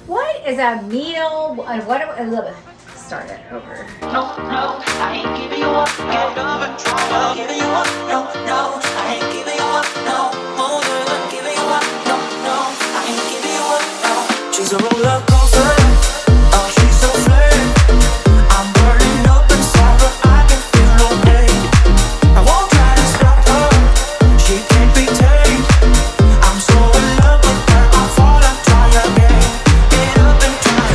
What is a meal? Start it over. No, I ain't giving you up. No, giving you up. No, I ain't giving you up. No, giving you up. No, I ain't giving you up. No, she's a roller coaster. Oh, she's so flame. I'm burning up inside, but I can feel no pain. I won't try to stop her. She can't be tamed. I'm so in love with her. I fall and try again. Get up and try.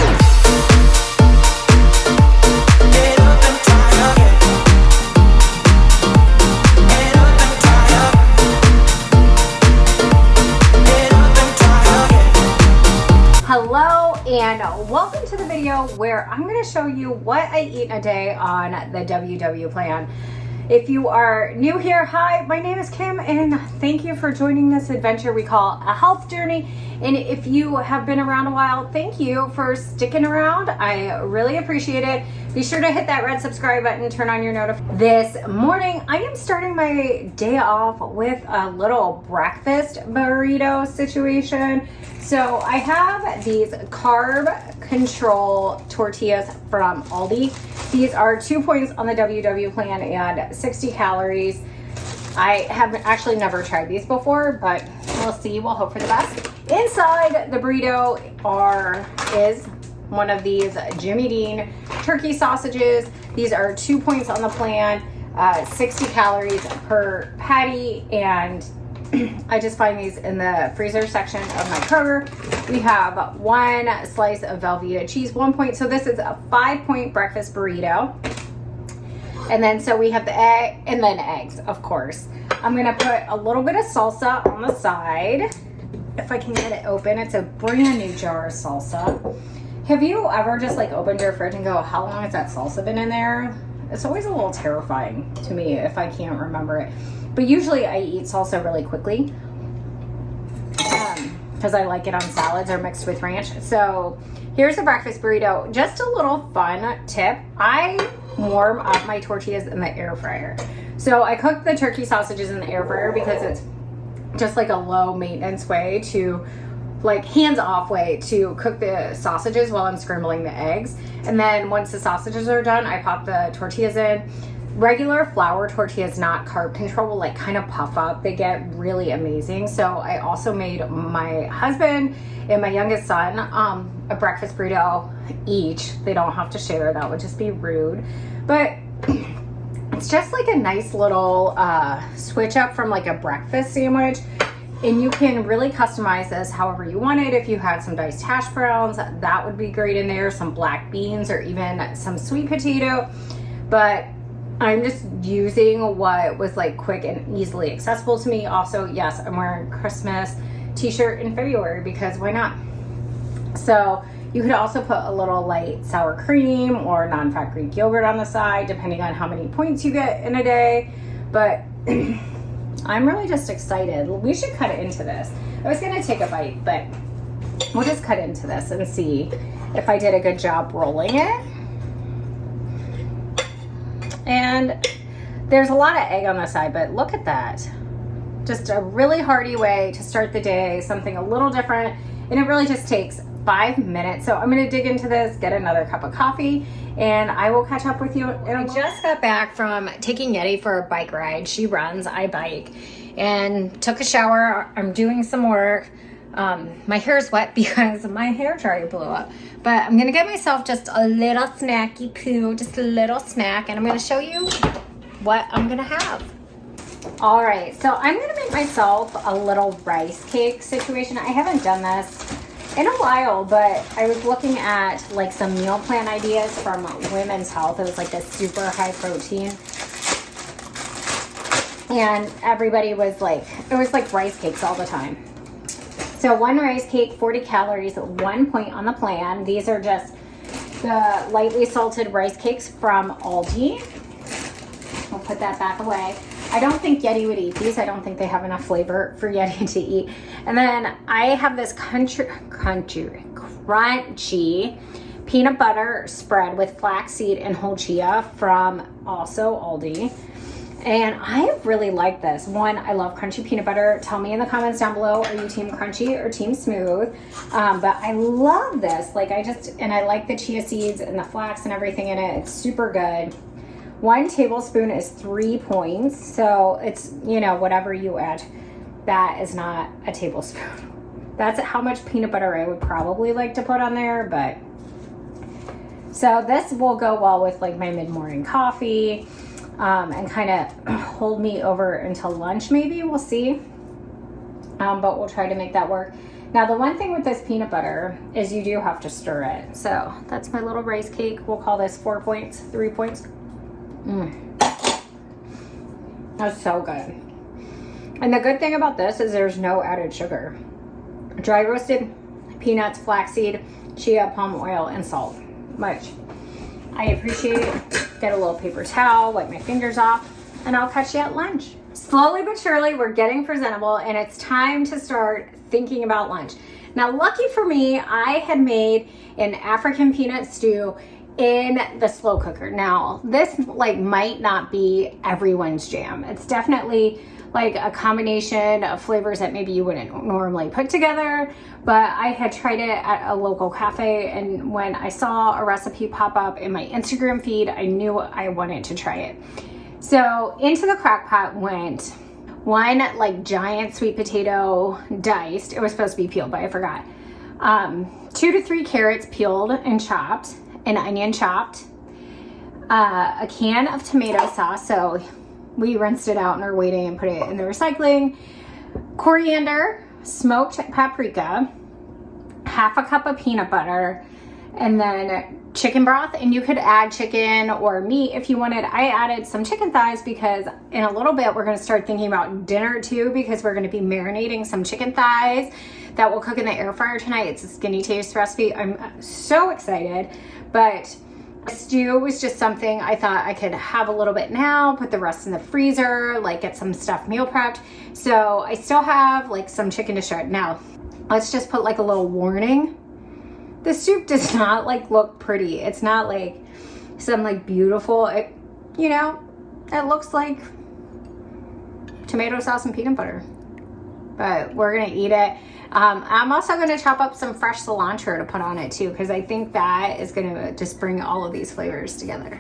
Get up and try again. Get up and try again. Get up and try again. Hello and welcome to the video where I'm going to show you what I eat in a day on the WW plan. If you are new here, hi, my name is Kim and thank you for joining this adventure we call a health journey. And if you have been around a while, thank you for sticking around. I really appreciate it. Be sure to hit that red subscribe button, turn on your notifications. This morning, I am starting my day off with a little breakfast burrito situation. So I have these carb control tortillas from Aldi. These are 2 points on the WW plan and 60 calories. I have actually never tried these before, but we'll see. We'll hope for the best. Inside the burrito is one of these Jimmy Dean turkey sausages. These are 2 points on the plan, 60 calories per patty, and I just find these in the freezer section of my Kroger. We have one slice of Velveeta cheese, 1 point. So this is a 5 point breakfast burrito. And then so we have the egg and then eggs, of course. I'm gonna put a little bit of salsa on the side. If I can get it open, it's a brand new jar of salsa. Have you ever just like opened your fridge and go, how long has that salsa been in there? It's always a little terrifying to me if I can't remember it. But usually I eat salsa really quickly because I like it on salads or mixed with ranch. So here's a breakfast burrito. Just a little fun tip. I warm up my tortillas in the air fryer. So I cook the turkey sausages in the air fryer because it's just like a low maintenance way to, like hands-off way to cook the sausages while I'm scrambling the eggs. And then once the sausages are done, I pop the tortillas in. Regular flour tortillas, not carb control, will like kind of puff up. They get really amazing. So I also made my husband and my youngest son a breakfast burrito each. They don't have to share. That would just be rude. But it's just like a nice little switch up from like a breakfast sandwich. And you can really customize this however you want it. If you had some diced hash browns, that would be great in there. Some black beans or even some sweet potato. But I'm just using what was like quick and easily accessible to me. Also, yes, I'm wearing a Christmas t-shirt in February because why not? So you could also put a little light sour cream or non-fat Greek yogurt on the side, depending on how many points you get in a day. But I'm really just excited. We should cut it into this. I was gonna take a bite, but we'll just cut into this and see if I did a good job rolling it. And there's a lot of egg on the side, but look at that. Just a really hearty way to start the day, something a little different. And it really just takes 5 minutes. So I'm gonna dig into this, get another cup of coffee, and I will catch up with you. I just got back from taking Yeti for a bike ride. She runs, I bike, and took a shower. I'm doing some work. My hair's wet because my hair dryer blew up. But I'm gonna get myself just a little snacky poo, just a little snack, and I'm gonna show you what I'm gonna have. All right, so I'm gonna make myself a little rice cake situation. I haven't done this in a while, but I was looking at like some meal plan ideas from Women's Health. It was like a super high protein. And everybody was like, it was like rice cakes all the time. So one rice cake, 40 calories, 1 point on the plan. These are just the lightly salted rice cakes from Aldi. We'll put that back away. I don't think Yeti would eat these. I don't think they have enough flavor for Yeti to eat. And then I have this crunchy peanut butter spread with flaxseed and whole chia from also Aldi. And I really like this. One, I love crunchy peanut butter. Tell me in the comments down below, are you team crunchy or team smooth? But I love this. Like I like the chia seeds and the flax and everything in it. It's super good. 1 tablespoon is 3 points. So it's, you know, whatever you add. That is not a tablespoon. That's how much peanut butter I would probably like to put on there, but so this will go well with like my mid-morning coffee. And kind of hold me over until lunch maybe, we'll see. But we'll try to make that work. Now the one thing with this peanut butter is you do have to stir it. So that's my little rice cake. We'll call this 4 points, 3 points. That's so good. And the good thing about this is there's no added sugar. Dry roasted peanuts, flaxseed, chia, palm oil, and salt. Which I appreciate. Get a little paper towel, wipe my fingers off, and I'll catch you at lunch. Slowly but surely, we're getting presentable, and it's time to start thinking about lunch. Now, lucky for me, I had made an African peanut stew in the slow cooker. Now, this like might not be everyone's jam. It's definitely like a combination of flavors that maybe you wouldn't normally put together, but I had tried it at a local cafe, and when I saw a recipe pop up in my Instagram feed, I knew I wanted to try it. So into the crock pot went 1 like giant sweet potato diced. It was supposed to be peeled, but I forgot. 2 to 3 carrots peeled and chopped, an onion chopped, a can of tomato sauce, so we rinsed it out and are waiting and put it in the recycling. Coriander, smoked paprika, half a cup of peanut butter, and then chicken broth. And you could add chicken or meat if you wanted. I added some chicken thighs because in a little bit we're going to start thinking about dinner too, because we're going to be marinating some chicken thighs that will cook in the air fryer tonight. It's a skinny taste recipe. I'm so excited. But stew was just something I thought I could have a little bit now, put the rest in the freezer, like get some stuff meal prepped. So I still have like some chicken to shred. Now, let's just put like a little warning. The soup does not like look pretty. It's not like some like beautiful, you know, it looks like tomato sauce and peanut butter, but we're gonna eat it. I'm also going to chop up some fresh cilantro to put on it too, because I think that is going to just bring all of these flavors together.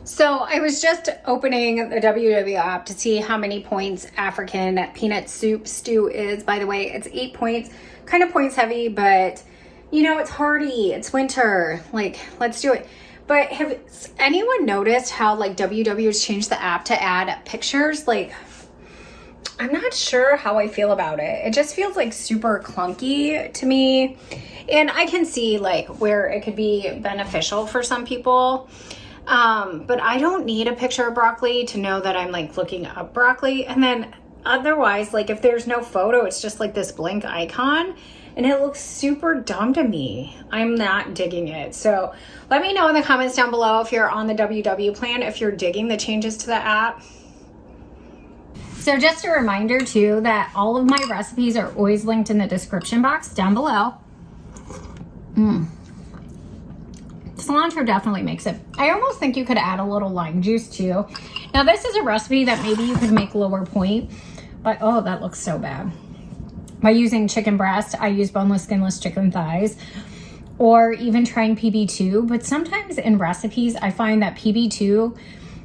So I was just opening the WW app to see how many points African peanut soup stew is. By the way, it's 8 points, kind of points heavy, but you know, it's hearty, it's winter, like let's do it. But has anyone noticed how like WW has changed the app to add pictures? Like, I'm not sure how I feel about it. It just feels like super clunky to me. And I can see like where it could be beneficial for some people. But I don't need a picture of broccoli to know that I'm like looking up broccoli. And then otherwise, like if there's no photo, it's just like this blank icon and it looks super dumb to me. I'm not digging it. So let me know in the comments down below if you're on the WW plan, if you're digging the changes to the app. So just a reminder too that all of my recipes are always linked in the description box down below. Cilantro definitely makes it. I almost think you could add a little lime juice too. Now this is a recipe that maybe you could make lower point, but oh, that looks so bad. By using chicken breast, I use boneless, skinless chicken thighs, or even trying PB2. But sometimes in recipes, I find that PB2,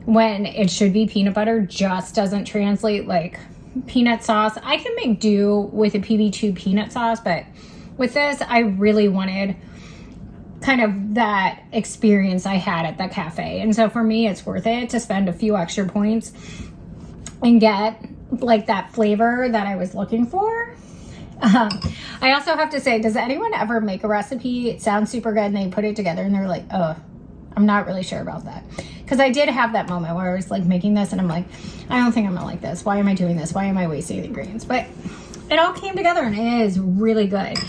when it should be peanut butter, just doesn't translate. Like peanut sauce, I can make do with a PB2 peanut sauce, but with this, I really wanted kind of that experience I had at the cafe. And so for me, it's worth it to spend a few extra points and get like that flavor that I was looking for. I also have to say, does anyone ever make a recipe? It sounds super good and they put it together and they're like, oh, I'm not really sure about that. Because I did have that moment where I was like making this and I'm like, I don't think I'm gonna like this. Why am I doing this? Why am I wasting the ingredients? But it all came together and it is really good.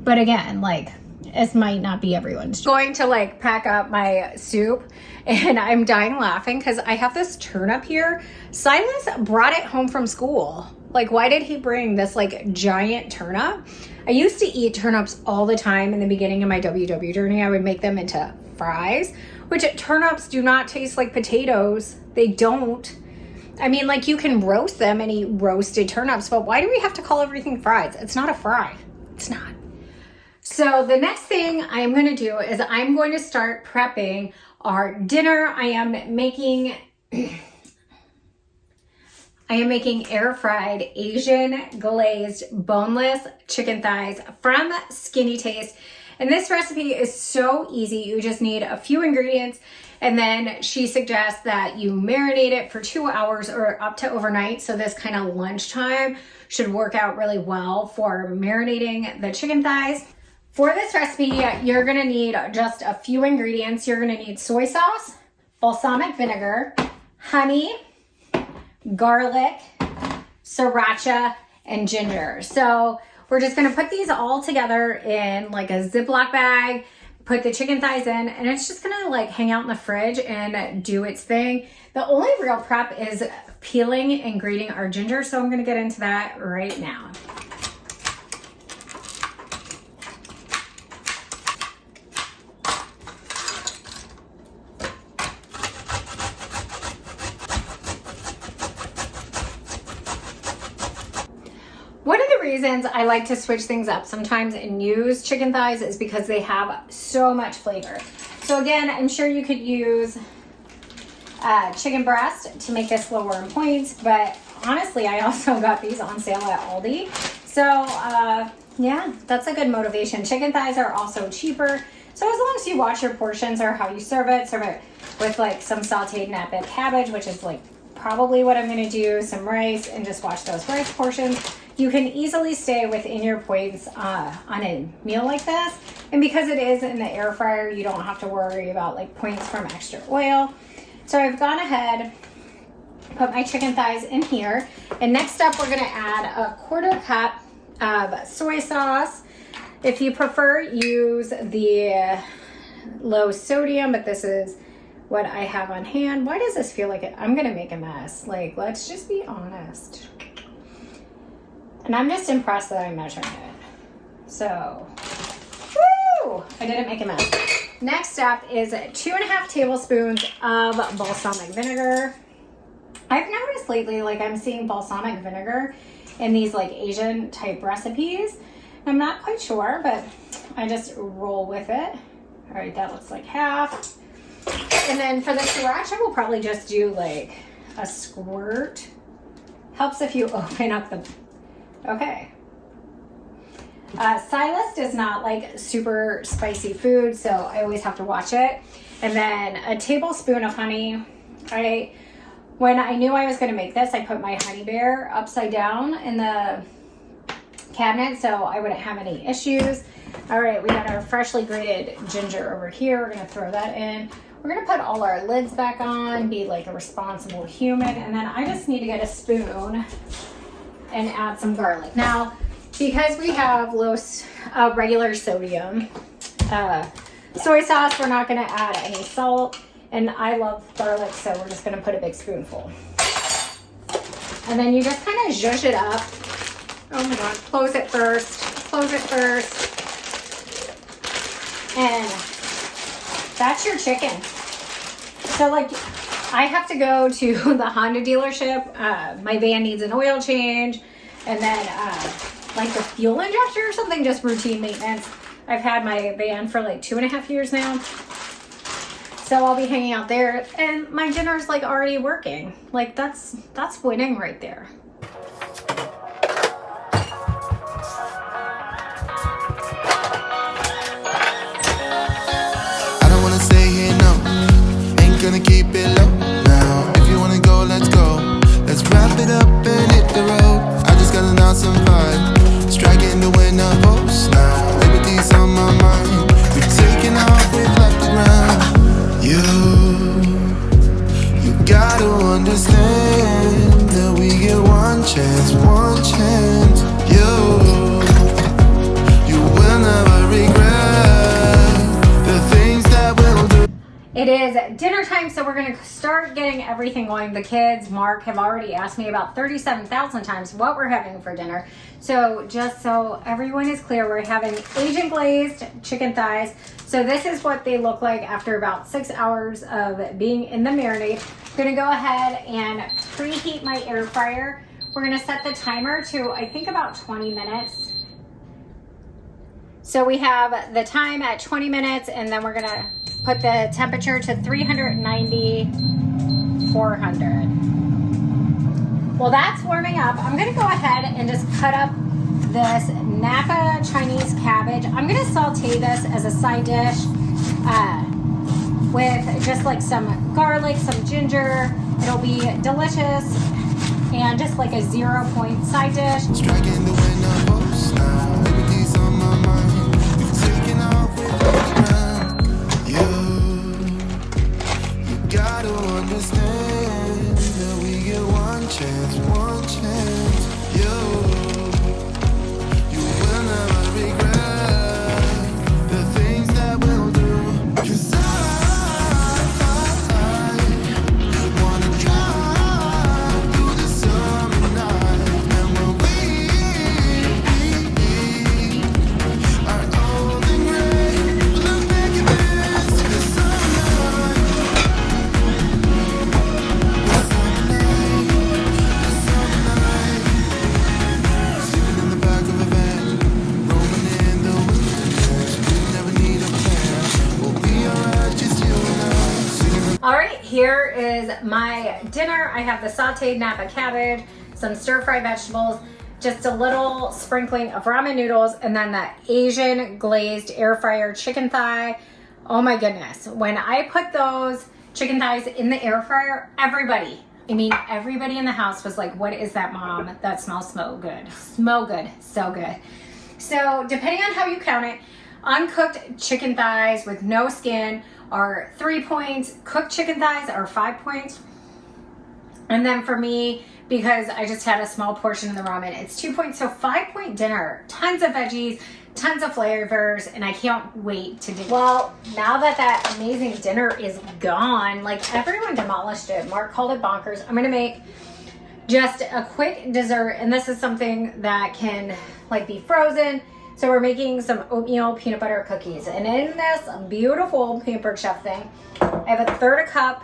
But again, like this might not be everyone's. Going to like pack up my soup and I'm dying laughing because I have this turnip here. Silas brought it home from school. Like, why did he bring this like giant turnip? I used to eat turnips all the time in the beginning of my WW journey. I would make them into fries, which turnips do not taste like potatoes. They don't. I mean, like, you can roast them and eat roasted turnips, but why do we have to call everything fries? It's not a fry. It's not. So the next thing I'm going to do is I'm going to start prepping our dinner. I am making air fried Asian glazed boneless chicken thighs from Skinny Taste. And this recipe is so easy. You just need a few ingredients. And then she suggests that you marinate it for 2 hours or up to overnight. So this kind of lunchtime should work out really well for marinating the chicken thighs. For this recipe, you're gonna need just a few ingredients. You're gonna need soy sauce, balsamic vinegar, honey, garlic, sriracha, and ginger. So we're just gonna put these all together in like a Ziploc bag, put the chicken thighs in, and it's just gonna like hang out in the fridge and do its thing. The only real prep is peeling and grating our ginger, so I'm gonna get into that right now. One of the reasons I like to switch things up sometimes and use chicken thighs is because they have so much flavor. So again, I'm sure you could use chicken breast to make this lower in points, but honestly, I also got these on sale at Aldi. So yeah, that's a good motivation. Chicken thighs are also cheaper. So as long as you watch your portions or how you serve it with like some sauteed napa cabbage, which is like probably what I'm gonna do, some rice, and just watch those rice portions. You can easily stay within your points on a meal like this. And because it is in the air fryer, you don't have to worry about like points from extra oil. So I've gone ahead, put my chicken thighs in here. And next up, we're gonna add a 1/4 cup of soy sauce. If you prefer, use the low sodium, but this is what I have on hand. Why does this feel like it? I'm gonna make a mess. Like, let's just be honest. And I'm just impressed that I measured it. So, woo! I didn't make a mess. Next up is 2.5 tablespoons of balsamic vinegar. I've noticed lately, like, I'm seeing balsamic vinegar in these like Asian type recipes. I'm not quite sure, but I just roll with it. All right, that looks like half. And then for the sriracha, we'll probably just do like a squirt. Helps if you open up the, okay. Silas does not like super spicy food, so I always have to watch it. And then a tablespoon of honey. When I knew I was gonna make this, I put my honey bear upside down in the cabinet so I wouldn't have any issues. All right, we got our freshly grated ginger over here. We're gonna throw that in. We're gonna put all our lids back on, be like a responsible human, and then I just need to get a spoon and add some garlic. Now, because we have low regular sodium soy sauce, we're not gonna add any salt, and I love garlic, so we're just gonna put a big spoonful. And then you just kind of zhuzh it up. Oh my God, close it first, and that's your chicken. So like, I have to go to the Honda dealership. My van needs an oil change, and then like the fuel injector or something, just routine maintenance. I've had my van for like 2.5 years now. So I'll be hanging out there, and my dinner's like already working. Like that's winning right there. Gonna keep it low now. If you wanna go, let's go. Let's wrap it up and hit the road. I just got an awesome vibe, striking the winner post now. Liberty's on my mind. We're taking off, we've left the ground. You gotta understand that we get one chance. You will never regret the things that we'll do. It is dinner time, so we're gonna start getting everything going. The kids, Mark, have already asked me about 37,000 times what we're having for dinner. So just so everyone is clear, we're having Asian glazed chicken thighs. So this is what they look like after about 6 hours of being in the marinade. I'm gonna go ahead and preheat my air fryer. We're gonna set the timer to, I think, about 20 minutes. So we have the time at 20 minutes, and then we're gonna put the temperature to 390, 400. Well, that's warming up. I'm gonna go ahead and just cut up this Napa Chinese cabbage. I'm gonna saute this as a side dish with just like some garlic, some ginger. It'll be delicious and just like a 0-point side dish. Striking the window post now. Liberty's on my mind. Taking off with the ground. You gotta understand that we get one chance, one chance. You will never regret the things that we'll do. 'Cause I wanna drive through the summer night. And when we are old and gray, we'll look back at this, the summer night. Sitting in the back of a van, rolling in the wilderness. We never need a plan. We'll be alright, just you and I. Singing All right, here is my dinner. I have the sauteed Napa cabbage, some stir-fry vegetables, just a little sprinkling of ramen noodles, and then the Asian glazed air fryer chicken thigh. Oh my goodness. When I put those chicken thighs in the air fryer, everybody in the house was like, what is that, Mom? That smells so good. Smell good, so good. So depending on how you count it, uncooked chicken thighs with no skin are 3 points. Cooked chicken thighs are 5 points. And then for me, because I just had a small portion of the ramen, it's 2 points. So 5-point dinner, tons of veggies, tons of flavors, and I can't wait to do. Well, now that that amazing dinner is gone, like everyone demolished it. Mark called it bonkers. I'm gonna make just a quick dessert, and this is something that can like be frozen. So we're making some oatmeal peanut butter cookies, and in this beautiful Pampered Chef thing, I have a third cup,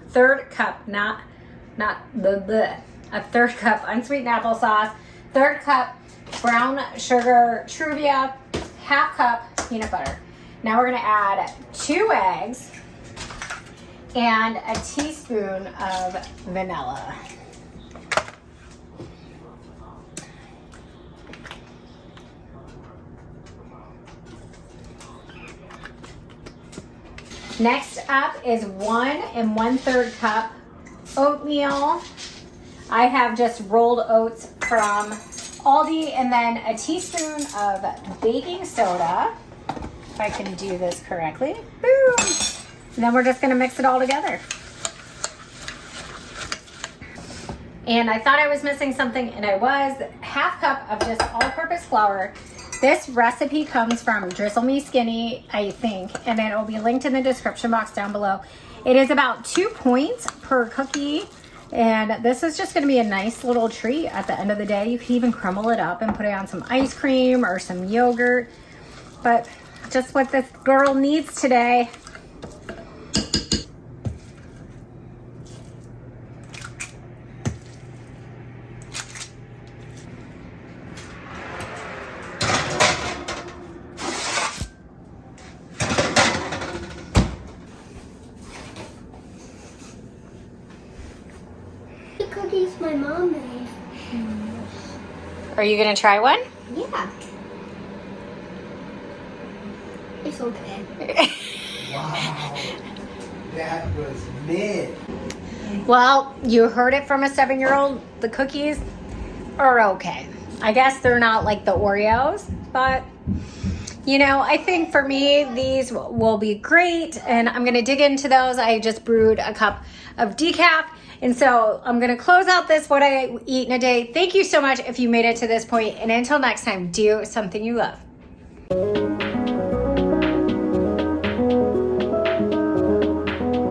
a third cup unsweetened applesauce, third cup brown sugar Truvia, half cup peanut butter. Now we're gonna add 2 eggs and a teaspoon of vanilla. Next up is 1 1/3 cup oatmeal. I have just rolled oats from Aldi, and then a teaspoon of baking soda, if I can do this correctly. Boom! And then we're just gonna mix it all together. And I thought I was missing something, and I was. Half cup of just all-purpose flour. This recipe comes from Drizzle Me Skinny, I think, and then it will be linked in the description box down below. It is about 2 points per cookie, and this is just gonna be a nice little treat at the end of the day. You can even crumble it up and put it on some ice cream or some yogurt, but just what this girl needs today. The cookies my mom made. Are you gonna try one? Yeah. It's okay. Wow, that was mid. Well, you heard it from a 7-year-old. The cookies are okay. I guess they're not like the Oreos, but you know, I think for me, these will be great, and I'm gonna dig into those. I just brewed a cup of decaf, and so I'm gonna close out this what I eat in a day. Thank you so much if you made it to this point, and until next time, do something you love.